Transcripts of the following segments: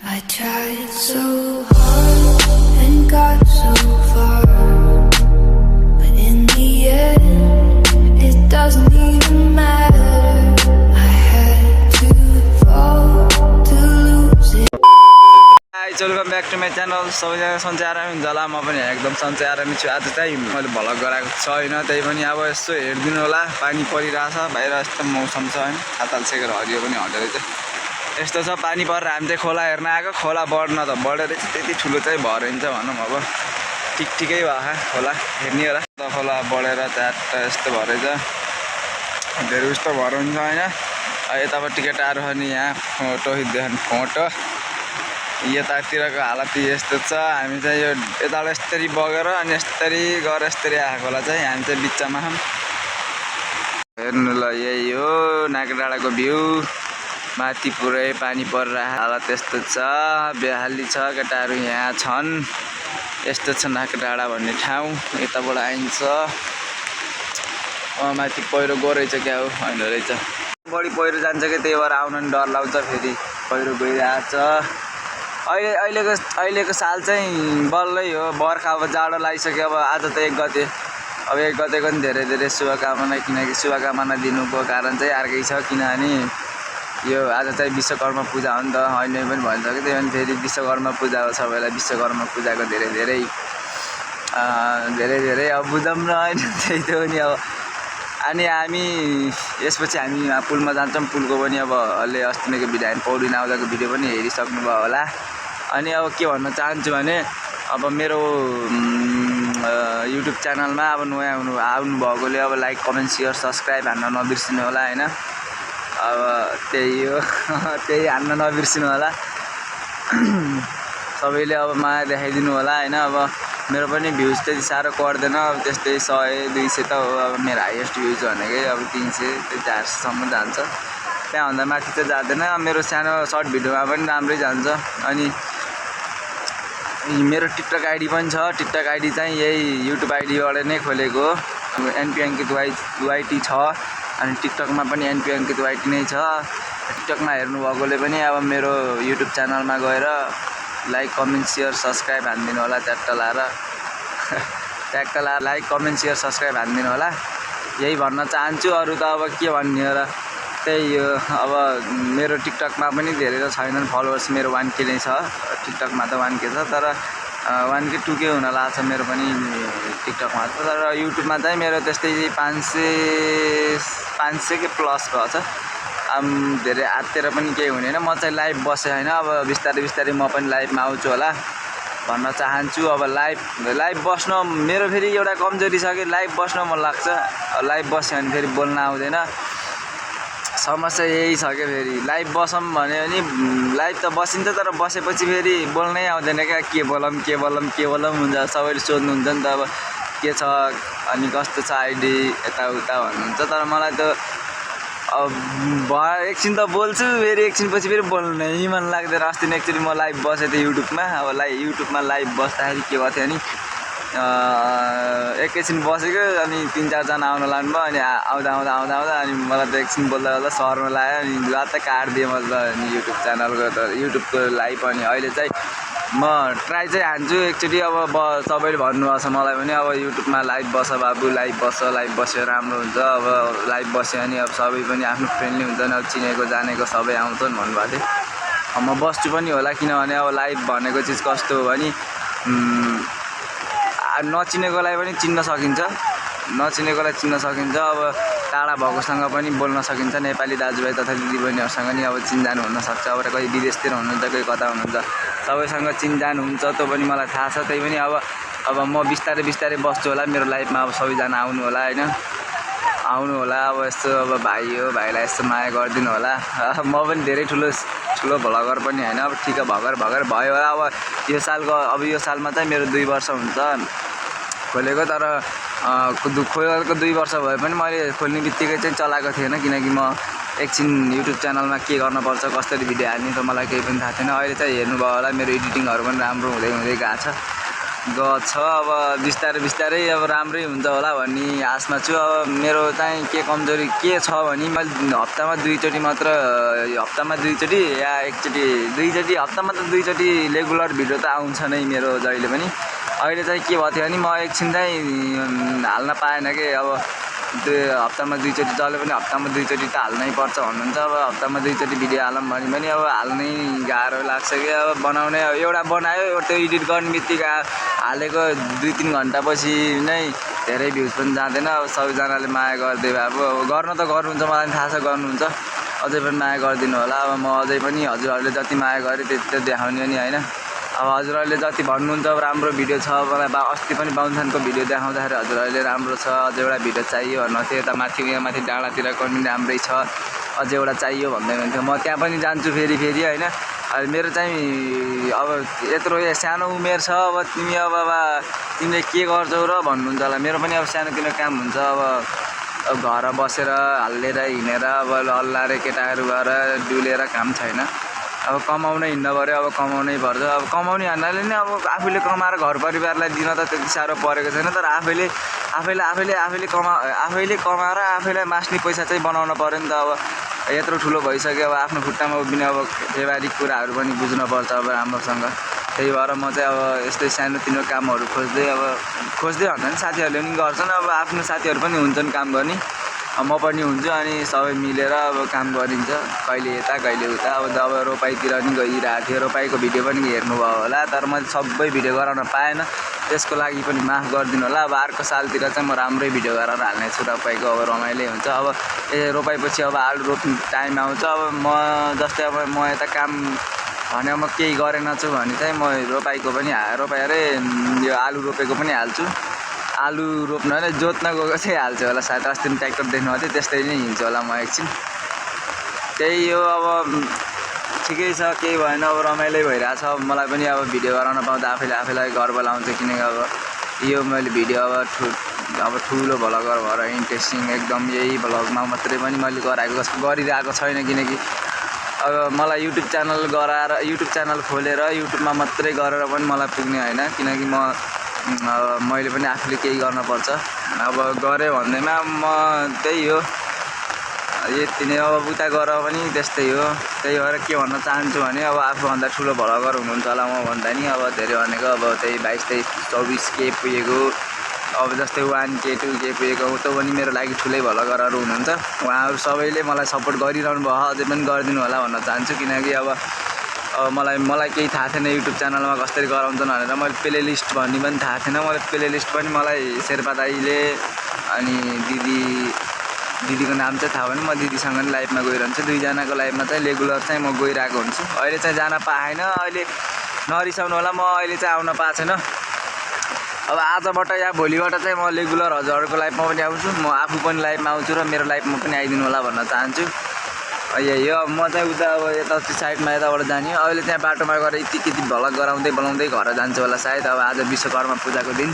I tried so hard and got so far, but in the end, it doesn't even matter. I had to fall to lose it. Hi, welcome back to my channel. सबैजना सन्चै आरामै हुन्छ होला, म पनि एकदम सन्चै आरामै छु। आज चाहिँ मैले भ्लग गराएको छैन, त्यही पनि अब यसो हेरिदिनु होला। पानी परिरहेछ, बाहिर यस्तो मौसम छ हैन, थाताल सेकेर हरियो पनि हट्यो रहेछ। यस्तो छ, पानी परेर हामी चाहिँ खोला हेर्न आएको। खोला बढ्न त बढ्यो रहेछ, त्यति ठुलो चाहिँ भरिन्छ भनौँ। अब ठिकै भयो खोला, हेर्ने होला। त खोला बढेर च्याट्ट यस्तो भरेछ, धेरै उस्तो भरिन्छ हैन। यतापट्टिको टाढो छ नि, यहाँ फोटो देख्नु, फोटो यतातिरको हालत यस्तो छ। हामी चाहिँ यो यताबाट यस्तरी बगेर अनि यस्तरी गएर यस्तरी आएको होला चाहिँ हामी चाहिँ बिचमा छौँ। हेर्नु ल, यही हो नाक डाँडाको भ्यू। माथि पुरै पानी परेर हालत यस्तो छ, बेहाली छ। केटाहरू यहाँ छन्। यस्तो छ नाक डाँडा भन्ने ठाउँ, यताबाट आइन्छ। माथि पहिरो गयो रहेछ, क्या हो होइन रहेछ, बढी पहिरो जान्छ कि, त्यही भएर आउन नि डर लाग्छ। फेरि पहिरो गइरहेछ। अहिलेको साल चाहिँ बल्लै हो, बर्खा अब जाडो लागिसक्यो। अब आज त 1 गते, अब 1 गतेको पनि धेरै शुभकामना, किनकि शुभकामना दिनुको कारण चाहिँ अर्कै छ। किनभने यो आज चाहिँ विश्वकर्मा पूजा हो नि त, अहिले पनि भन्छ कि, त्यही पनि फेरि विश्वकर्मा पूजा हो। सबैलाई विश्वकर्मा पूजाको धेरै अब बुझौँ न होइन, त्यही त हो नि। अब अनि हामी यसपछि हामी पुलमा जान्छौँ। पुलको पनि अब अलि अस्तिको भिडियो, हामी पौडी नआउँदाको भिडियो पनि हेरिसक्नुभयो होला। अनि अब के भन्न चाहन्छु भने, अब मेरो युट्युब च्यानलमा अब नयाँ आउनुभएकोले अब लाइक, कमेन्ट, सेयर, सब्सक्राइब हान्न नबिर्सिनु होला होइन। अब त्यही हो, त्यही हान्न नबिर्सिनु होला। सबैले अब माया देखाइदिनु होला होइन। अब मेरो पनि भ्युज त्यति साह्रो पर्दैन, अब त्यस्तै 100-200 त हो। अब मेरो हाइएस्ट भ्युज भनेकै अब 300 400सम्म जान्छ, त्यहाँभन्दा माथि त जाँदैन। मेरो सानो सर्ट भिडियोमा पनि राम्रै जान्छ। अनि मेरो टिकटक आइडी पनि छ। टिकटक आइडी चाहिँ यही युट्युब आइडीबाट नै खोलेको हो, एनपी अङ्कित YT छ। अनि टिकटकमा पनि एनपी अङ्कित YT नै छ। टिकटकमा हेर्नुभएकोले पनि अब मेरो युट्युब च्यानलमा गएर लाइक, कमेन्ट, सेयर, सब्सक्राइब हानिदिनु होला। ट्याक्क लाएर लाइक, कमेन्ट, सेयर, सब्सक्राइब हानिदिनु होला। यही भन्न चाहन्छु। अरू त अब के भन्ने हो र, त्यही हो। अब मेरो टिकटकमा पनि धेरै त छैनन् फलोवर्स, मेरो 1K नै छ। टिकटकमा त 1K छ, तर 1K 2K हुन लाग्छ मेरो पनि टिकटकमा छ। तर युट्युबमा चाहिँ मेरो त्यस्तै 500 के प्लस भएको छ। धेरै आत्तेर पनि केही हुँदैन। म चाहिँ लाइभ बसेँ होइन, अब बिस्तारै म पनि लाइभमा आउँछु होला भन्न चाहन्छु। अब लाइभ बस्न मेरो फेरि एउटा कमजोरी छ कि, लाइभ बस्न मन लाग्छ। लाइभ बस्यो भने फेरि बोल्न आउँदैन, समस्या यही छ क्या। फेरि लाइभ बसौँ भन्यो भने लाइभ त बसिन्छ, तर बसेपछि फेरि बोल्नै आउँदैन क्या। के बोलौँ हुन्छ, सबैले सोध्नुहुन्छ नि त अब के छ, अनि कस्तो छ आइडी, यताउता भन्नुहुन्छ। तर मलाई त अब एकछिन त बोल्छु, फेरि एकछिनपछि फेरि बोल्नै मन लाग्दैन। अस्ति नै एक्चुअली म लाइभ बसेको थिएँ युट्युबमा। अब युट्युबमा लाइभ बस्दाखेरि के भएको थियो भने, एकैछिन बसेको, अनि 3-4 जना आउन लाग्नुभयो। अनि आउँदा अनि मलाई त एकछिन बोल्दा सर्न लाग्यो, अनि लात काटिदिएँ मैले त युट्युब च्यानलको त युट्युबको लाइभ। अनि अहिले चाहिँ म ट्राई चाहिँ हान्छु एक्चुअली। अब सबैले भन्नुभएको छ मलाई पनि, अब युट्युबमा लाइभ बस बाबु, लाइभ बस्यो राम्रो हुन्छ। अब लाइभ बस्यो भने अब सबै पनि आफ्नो फ्रेन्डली हुन्छन्, अब चिनेको जानेको सबै आउँछन् भन्नुभएको थियो। म बस्छु पनि होला, किनभने अब लाइभ भनेको चिज कस्तो हो भने, नचिनेकोलाई पनि चिन्न सकिन्छ, अब टाढा भएकोसँग पनि बोल्न सकिन्छ। नेपाली दाजुभाइ तथा दिदीबहिनीहरूसँग नि अब चिनजान हुनसक्छ। अब कोही विदेशतिर हुनुहुन्छ, कोही कता हुनुहुन्छ, सबैसँग चिनजान हुन्छ, त्यो पनि मलाई थाहा छ। त्यही पनि अब म बिस्तारै बस्छु होला मेरो लाइफमा। अब सबैजना आउनु होला होइन, आउनु होला। अब यस्तो अब भाइ हो, भाइलाई यस्तो माया गरिदिनु होला। म पनि धेरै ठुलो भ्लगर पनि होइन, अब ठिक भर्खर भयो होला। अब यो सालमा चाहिँ मेरो 2 वर्ष हुन्छ खोलेको। तर खोलेको 2 वर्ष भए पनि मैले खोल्ने बित्तिकै चाहिँ चलाएको थिएन, किनकि म एकछिन युट्युब च्यानलमा के गर्नुपर्छ, कसरी भिडियो हाल्ने त मलाई केही पनि थाहा थिएन। अहिले चाहिँ हेर्नुभयो होला, मेरो एडिटिङहरू पनि राम्रो हुँदै गएको छ। गछ अब बिस्तारै बिस्तारै अब राम्रै हुन्छ होला भन्ने आशमा छु। अब मेरो चाहिँ के कमजोरी के छ भने मैले हप्तामा दुईचोटि मात्र हप्तामा दुईचोटि या एकचोटि दुईचोटि हप्तामा त दुईचोटि रेगुलर भिडियो त आउँछ नै मेरो जहिले पनि। अहिले चाहिँ के भएको थियो भने म एकछिन चाहिँ हाल्न पाएन कि अब हप्तामा दुईचोटि जसले पनि हप्तामा दुईचोटि त हाल्नै पर्छ भन्नुहुन्छ। अब हप्तामा दुईचोटि भिडियो हालौँ भने पनि अब हाल्नै गाह्रो लाग्छ कि अब बनाउने एउटा बनायो त्यो एडिट गर्ने बित्तिकै हालेको 2-3 घन्टापछि नै धेरै भ्युज पनि जाँदैन। अब सबैजनाले माया गरिदियो अब गर्न त गर्नुहुन्छ, मलाई थाहा छ गर्नुहुन्छ, अझै पनि माया गरिदिनु होला। अब म अझै पनि हजुरहरूले जति माया गरेँ त्यति त देखाउने नि होइन। अब हजुरहरूले जति भन्नुहुन्छ अब राम्रो भिडियो छ, मलाई अस्ति पनि बाहुनथानको भिडियो देखाउँदाखेरि हजुरहरूले राम्रो छ अझै एउटा भिडियो चाहियो भन्नुहुन्थ्यो। यता माथि यहाँ माथि डाँडातिरको पनि राम्रै छ अझै एउटा चाहियो भन्दै हुनुहुन्थ्यो। म त्यहाँ पनि जान्छु फेरि होइन। अब मेरो चाहिँ अब यत्रो सानो उमेर छ, अब तिमी अब तिमीले के गर्छौ र भन्नुहुन्छ होला। मेरो पनि अब सानोतिनो काम हुन्छ, अब घर बसेर हालेर हिँडेर अब लल्लारे केटाहरू गएर डुलेर काम छैन। अब कमाउन हिँड्नु पऱ्यो, अब कमाउनै पर्छ। अब कमाउने भन्नाले नि अब आफूले कमाएर घर परिवारलाई दिन त त्यति साह्रो परेको छैन, तर आफैले कमाएर आफैलाई मास्ने पैसा चाहिँ बनाउनु पऱ्यो नि त। अब यत्रो ठुलो भइसक्यो, अब आफ्नो खुट्टामा उभिने अब व्यवहारिक कुराहरू पनि बुझ्नुपर्छ अब राम्रोसँग। त्यही भएर म चाहिँ अब यस्तै सानोतिनो कामहरू खोज्दै भन्दा पनि साथीहरूले पनि गर्छन्, अब आफ्नो साथीहरू पनि हुन्छन् काम गर्ने, म पनि हुन्छु, अनि सबै मिलेर अब काम गरिन्छ, कहिले यता कहिले उता। अब रोपाइँतिर पनि गइरहेको थियो, रोपाइँको भिडियो पनि हेर्नुभयो होला, तर मैले सबै भिडियो गराउन पाएन, त्यसको लागि पनि माफ गरिदिनु होला। अब अर्को सालतिर चाहिँ म राम्रै भिडियो गराएर हाल्नेछु, रोपाइँको अब रमाइलो हुन्छ। अब रोपाइँपछि अब आलु रोप्ने टाइम आउँछ, अब म जस्तै अब म यता काम भने म केही गरेन छु भने चाहिँ म रोपाइँको पनि रोपाइँ अरे यो आलु रोपेको पनि हाल्छु, आलु रोप्न भने जोत्न गएको चाहिँ हाल्छु होला सायद। अस्ति पनि ट्र्याक्टर देख्नु थियो, त्यस्तै नै हिँड्छु होला म एकछिन। त्यही हो, अब ठिकै छ, केही भएन, अब रमाइलो भइरहेछ। अब मलाई पनि अब भिडियो गराउन पाउँदा आफैलाई गर्व लाउँछ, किनकि अब यो मैले भिडियो अब ठुलो भ्लगर भएर इन्ट्रेस्टिङ एकदम यही भ्लगमा मात्रै पनि मैले गरिरहेको छैन, किनकि अब मलाई युट्युब च्यानल खोलेर युट्युबमा मात्रै गरेर पनि मलाई पुग्ने होइन, किनकि मैले पनि आफूले केही गर्नुपर्छ। अब गरेँ भन्दैमा म त्यही हो, यति नै। अब उता गएर पनि त्यस्तै हो। त्यही भएर के भन्न चाहन्छु भने अब आफूभन्दा ठुलो भ्लगर हुनुहुन्छ होला म भन्दा नि, अब धेरै भनेको अब त्यही 22-23-24K पुगेको, अब जस्तै 1K 2K पुगेको, त्यो पनि मेरो लागि ठुलै भ्लगरहरू हुनुहुन्छ। उहाँहरू सबैले मलाई सपोर्ट गरिरहनु भयो, अझै पनि गरिदिनु होला भन्न चाहन्छु, किनकि अब मलाई केही थाहा थिएन युट्युब च्यानलमा कसरी गराउँछन् भनेर। मैले प्ले लिस्ट भन्ने पनि थाहा थिएन, प्ले लिस्ट पनि मलाई शेर्पा दाइले अनि दिदीको नाम चाहिँ थाहा भएन, म दिदीसँग नि लाइभमा गइरहन्छु, दुईजनाको लाइभमा चाहिँ रेगुलर चाहिँ म गइरहेको हुन्छु। अहिले चाहिँ जान पाएन, अहिले नरिसाउनु होला, म अहिले चाहिँ आउन पाएको छैन। अब आजबाट या भोलिबाट चाहिँ म रेगुलर हजुरहरूको लाइभमा पनि आउँछु, म आफू पनि लाइभमा आउँछु र मेरो लाइभमा पनि आइदिनु होला भन्न चाहन्छु। यही हो, म चाहिँ उता अब यता साइडमा यताबाट जाने, अहिले त्यहाँ बाटोमा गएर यति भ्लग बोलाउँदै घर जान्छु होला सायद। अब आज विश्वकर्मा पूजाको दिन,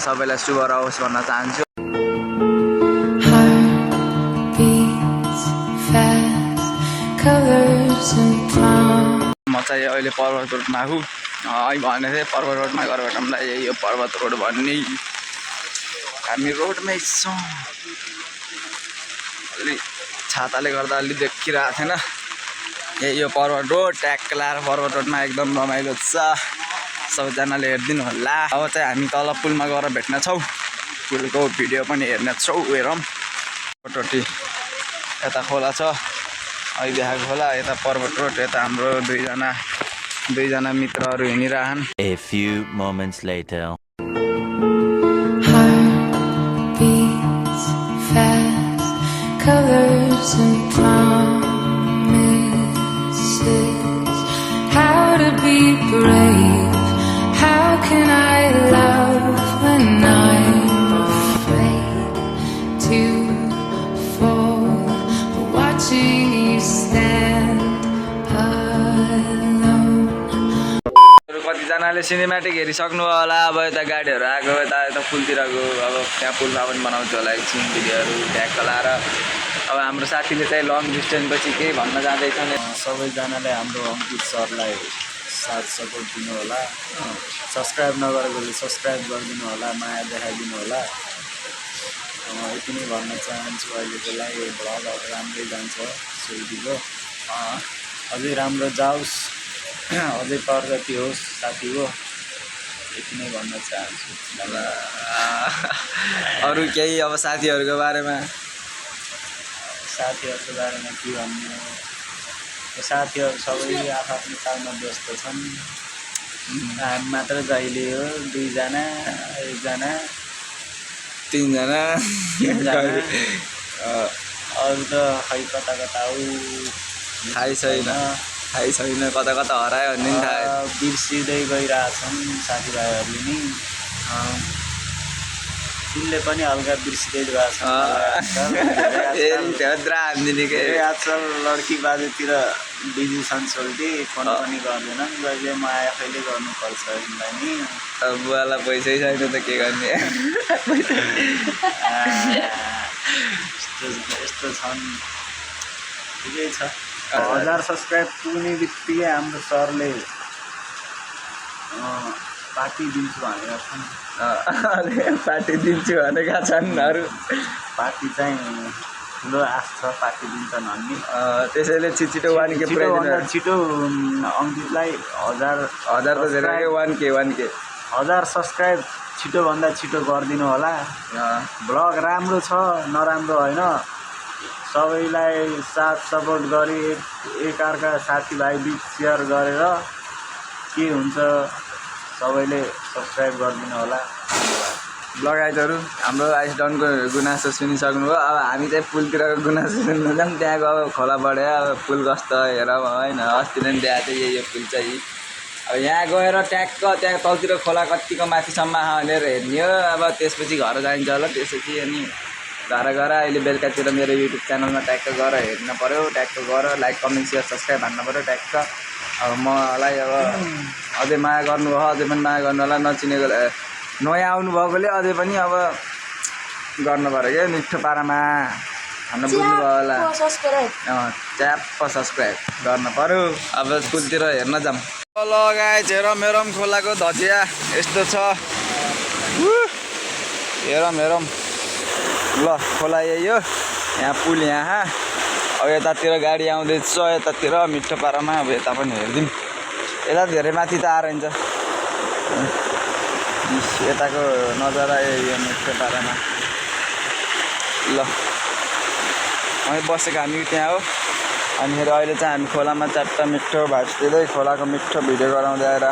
सबैलाई शुभ रहोस् भन्न चाहन्छु। म चाहिँ अहिले पर्वत रोडमा छु, भने थिएँ पर्वत रोडमा गएर भेटौँलाई, यही हो पर्वत रोड भन्ने, हामी रोडमै छौँ। अलि छाताले गर्दा अलि देखिरहेको थिएन, यही हो पर्वत रोड, ट्याक्क लाएर पर्वत रोडमा एकदम रमाइलो छ, सबैजनाले हेरिदिनु होला। अब चाहिँ हामी तल पुलमा गएर भेट्नेछौँ, पुलको भिडियो पनि हेर्नेछौँ। हेरौँ टोटी यता खोला छ, अहिले देखाएको खोला, यता पर्वत रोड, यता हाम्रो दुईजना मित्रहरू हिँडिरहन्। A few moments later. Heart beats fast, colors and promises. How to be brave? How can I love when I'm afraid to fall? Watching you stand alone. कतिजनाले सिनेमेटिक हेरिसक्नु होला, अब यता गाडीहरू आएको, यता पुलतिरको, अब त्यहाँ पुलमा पनि बनाउँछु होला एकछिन भिडियोहरू ट्याग लाएर। अब हाम्रो साथीले चाहिँ लङ डिस्टेन्सपछि केही भन्न जाँदैछन्, सबैजनाले हाम्रो अङ्कित सरलाई साथ सपोर्ट दिनु होला सब्सक्राइब नगरेकोले सब्सक्राइब गरिदिनु होला माया देखाइदिनु होला यति नै भन्न चाहन्छु अहिलेको लागि भ्लगहरू राम्रै जान्छ सुरुको अझै राम्रो जाओस् अझै प्रगति होस् साथीको यति नै भन्न चाहन्छु अरू केही अब साथीहरूको बारेमा साथीहरूको बारेमा के भन्नु साथीहरू सबै आफ्नो काममा व्यस्त छन् हामी मात्र जहिले हो 2 जना 1 जना 3 जना अरू त खै कता कता हो थाहै छैन कता कता हरायो भन्ने नि थाहा बिर्सिँदै गइरहेछन् साथीभाइहरूले नि तिनले पनि हल्का बिर्सिँदै आजकल लड्की बाजेतिर बिजी छन् सोल्टी फोन पनि गर्दैनन् जहिले म आफैले गर्नुपर्छ यिनलाई नि बुवालाई पैसै छैन त के गर्ने यस्तो छन् ठिकै छ 1000 सब्सक्राइब पुग्ने बित्तिकै हाम्रो सरले पार्टी दिन्छु भनेका छन् पार्टी दिन्छु भनेका छन् अरू पार्टी चाहिँ ठुलो आश छ पार्टी दिन्छन् भन्ने त्यसैले छिटो 1K पुऱ्याइदिनु छिटो अङ्कितलाई 1000 त धेरै 1K 1000 सब्सक्राइब छिटोभन्दा छिटो गरिदिनु होला ब्लग राम्रो छ नराम्रो होइन सबैलाई साथ सपोर्ट गरी एकअर्का साथीभाइ बिच सेयर गरेर के हुन्छ सबैले सब्सक्राइब गरिदिनु होला लगायतहरू हाम्रो आइस डाउनको गुनासो सुनिसक्नुभयो अब हामी चाहिँ पुलतिरको गुनासो सुन्नु जाऊँ त्यहाँको अब खोला बढ्यो अब पुल कस्तो हेरौँ होइन अस्ति नै देखाएको थियो यो पुल चाहिँ अब यहाँ गएर ट्याक्क त्यहाँ तलतिर खोला कतिको माथिसम्म भनेर हेर्ने हो अब त्यसपछि घर जाइन्छ होला त्यसपछि अनि घर गएर अहिले बेलुकातिर मेरो युट्युब च्यानलमा ट्याक्क गएर हेर्न पऱ्यो ट्याक्क गएर लाइक कमेन्ट सेयर सब्सक्राइब हान्न पऱ्यो ट्याक्क अब मलाई अब अझै माया गर्नुभयो अझै पनि माया गर्नु होला नचिनेको नयाँ आउनुभएकोले अझै पनि अब गर्नु पऱ्यो क्या मिठो पारामा भन्न बुझ्नुभयो होला च्याप्प सब्सक्राइब गर्नु पऱ्यो अब पुलतिर हेर्न जाऊँ ल गाइस हेर मेरो पनि खोलाको धजिया यस्तो छ हेरौँ ल खोला यही हो यहाँ पुल यहाँ अब यतातिर गाडी आउँदैछ यतातिर मिठो पारामा अब यता पनि हेरिदिउँ यता धेरै माथि त आएर हुन्छ यताको नजारा यो मिठो पारामा ल हामी बसेको हामी त्यहाँ हो अनि अहिले चाहिँ हामी खोलामा चारवटा मिठो भात दिँदै खोलाको मिठो भिडियो गराउँदै आएर